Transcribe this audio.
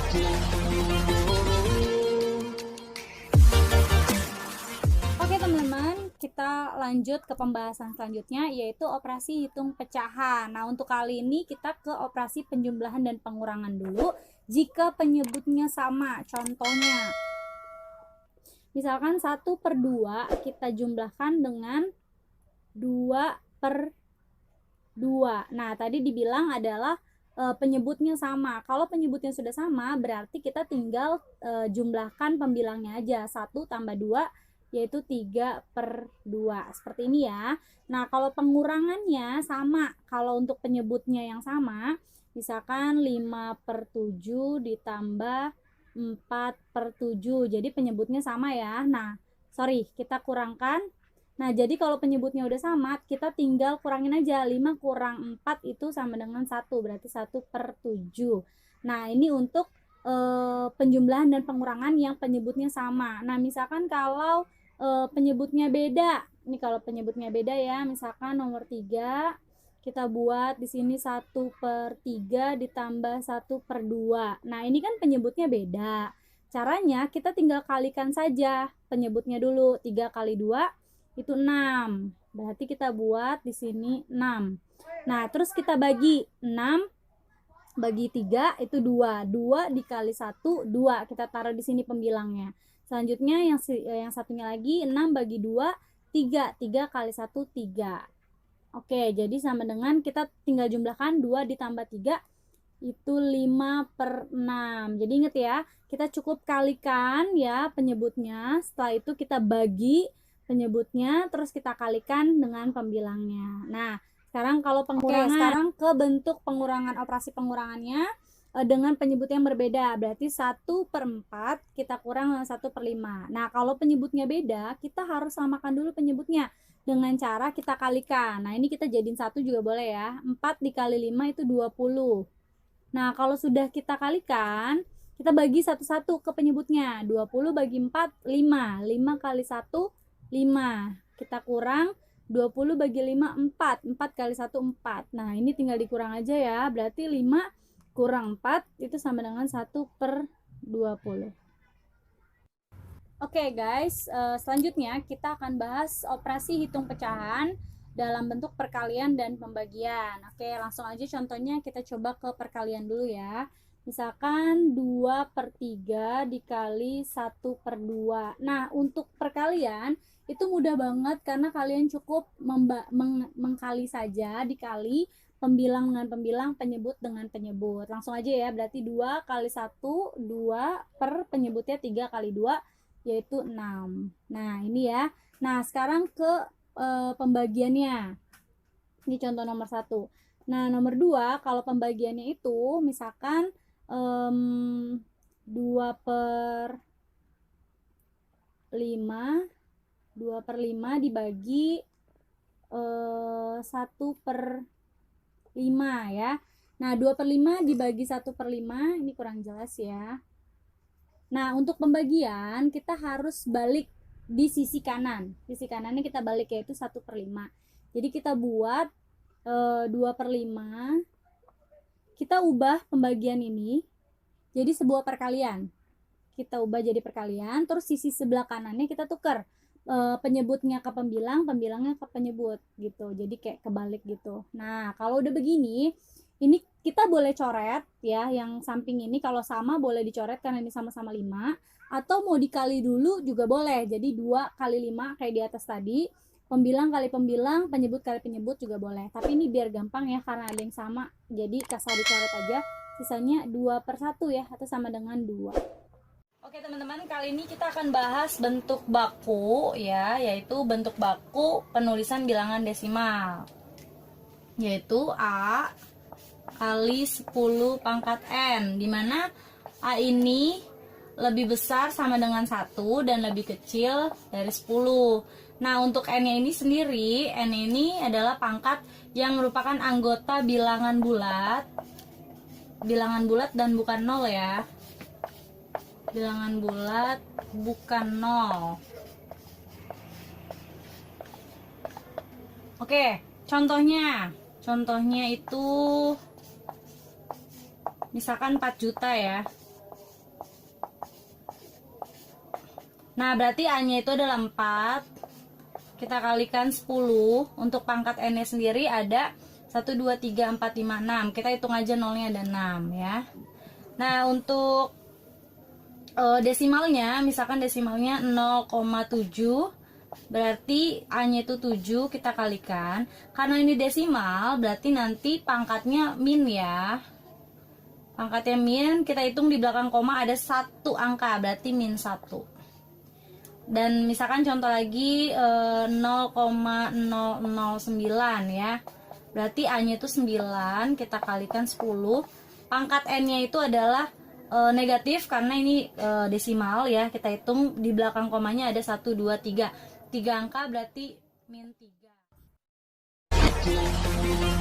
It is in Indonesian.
Oke teman-teman, kita lanjut ke pembahasan selanjutnya, yaitu operasi hitung pecahan. Nah, untuk kali ini kita ke operasi penjumlahan dan pengurangan dulu. Jika penyebutnya sama, contohnya misalkan 1/2 kita jumlahkan dengan 2/2. Nah, tadi dibilang adalah penyebutnya sama. Kalau penyebutnya sudah sama, berarti kita tinggal jumlahkan pembilangnya aja. 1 tambah 2 yaitu 3/2. Seperti ini ya. Nah, kalau pengurangannya sama. Kalau untuk penyebutnya yang sama, misalkan 5/7 ditambah 4/7. Jadi penyebutnya sama ya. Nah, sorry, kita kurangkan. Nah, jadi kalau penyebutnya udah sama, kita tinggal kurangin aja. 5 kurang 4 itu sama dengan 1, berarti 1/7. Nah, ini untuk penjumlahan dan pengurangan yang penyebutnya sama. Nah, misalkan kalau penyebutnya beda. Ini kalau penyebutnya beda ya, misalkan nomor 3, kita buat di sini 1/3 ditambah 1/2. Nah, ini kan penyebutnya beda. Caranya kita tinggal kalikan saja penyebutnya dulu. 3 kali 2 itu 6. Berarti kita buat di sini 6. Nah, terus kita bagi 6 bagi 3 itu 2. 2 dikali 1 2. Kita taruh di sini pembilangnya. Selanjutnya yang satunya lagi 6 bagi 2 3. 3 kali 1 3. Oke, jadi sama dengan kita tinggal jumlahkan 2 ditambah 3 itu 5/6. Jadi ingat ya, kita cukup kalikan ya penyebutnya. Setelah itu kita bagi penyebutnya, terus kita kalikan dengan pembilangnya. Nah, sekarang kalau pengurangan, sekarang ke bentuk pengurangan, operasi pengurangannya dengan penyebut yang berbeda. Berarti 1/4 kita kurang dengan 1/5. Nah, kalau penyebutnya beda, kita harus samakan dulu penyebutnya dengan cara kita kalikan. Nah, ini kita jadiin 1 juga boleh ya. 4 dikali 5 itu 20. Nah, kalau sudah kita kalikan, kita bagi satu-satu ke penyebutnya. 20 bagi 4, 5. 5 kali 1, 5. Kita kurang 20 bagi 5, 4. 4 kali 1, 4. Nah, ini tinggal dikurang aja ya. Berarti 5 kurang 4 itu sama dengan 1/20. Oke guys, selanjutnya kita akan bahas operasi hitung pecahan dalam bentuk perkalian dan pembagian. Oke, langsung aja contohnya kita coba ke perkalian dulu ya. Misalkan 2/3 dikali 1/2. Nah, untuk perkalian itu mudah banget karena kalian cukup mengkali saja, dikali pembilang dengan pembilang, penyebut dengan penyebut. Langsung aja ya, berarti 2 kali 1, 2 per penyebutnya 3 kali 2, yaitu 6. Nah, ini ya. Nah, sekarang ke pembagiannya. Ini contoh nomor 1. Nah, nomor 2, kalau pembagiannya itu misalkan 2/5 dibagi 1/5 ya. Nah, 2/5 dibagi 1/5 ini kurang jelas ya. Nah, untuk pembagian kita harus balik di sisi kanan. Sisi kanannya kita balik yaitu 1/5. Jadi kita buat 2/5. Kita ubah pembagian ini jadi sebuah perkalian. Kita ubah jadi perkalian, terus sisi sebelah kanannya kita tukar. Penyebutnya ke pembilang, pembilangnya ke penyebut gitu. Jadi kayak kebalik gitu. Nah, kalau udah begini, ini kita boleh coret ya, yang samping ini kalau sama boleh dicoret karena ini sama-sama 5, atau mau dikali dulu juga boleh. Jadi 2 kali 5 kayak di atas tadi, pembilang kali pembilang, penyebut kali penyebut juga boleh. Tapi ini biar gampang ya karena ada yang sama, jadi kasar dicoret aja. Sisanya 2/1 ya, atau sama dengan 2. Oke teman-teman, kali ini kita akan bahas bentuk baku ya, yaitu bentuk baku penulisan bilangan desimal, yaitu A kali 10 pangkat N, dimana A ini lebih besar sama dengan 1 dan lebih kecil dari 10. Nah, untuk N-nya ini sendiri, N ini adalah pangkat yang merupakan anggota bilangan bulat dan bukan 0 ya. Bilangan bulat bukan 0. Oke, contohnya itu misalkan 4 juta ya. Nah, berarti A-nya itu adalah 4. Kita kalikan 10. Untuk pangkat N-nya sendiri ada 1, 2, 3, 4, 5, 6. Kita hitung aja nolnya ada 6 ya. Nah, untuk desimalnya, misalkan desimalnya 0,7, berarti A-nya itu 7, kita kalikan. Karena ini desimal, berarti nanti pangkatnya min ya. Pangkatnya min, kita hitung di belakang koma ada 1 angka, berarti min 1. Dan misalkan contoh lagi 0,009 ya. Berarti A-nya itu 9, kita kalikan 10. Pangkat N-nya itu adalah negatif karena ini desimal ya. Kita hitung di belakang komanya ada 1, 2, 3. 3 angka berarti min 3.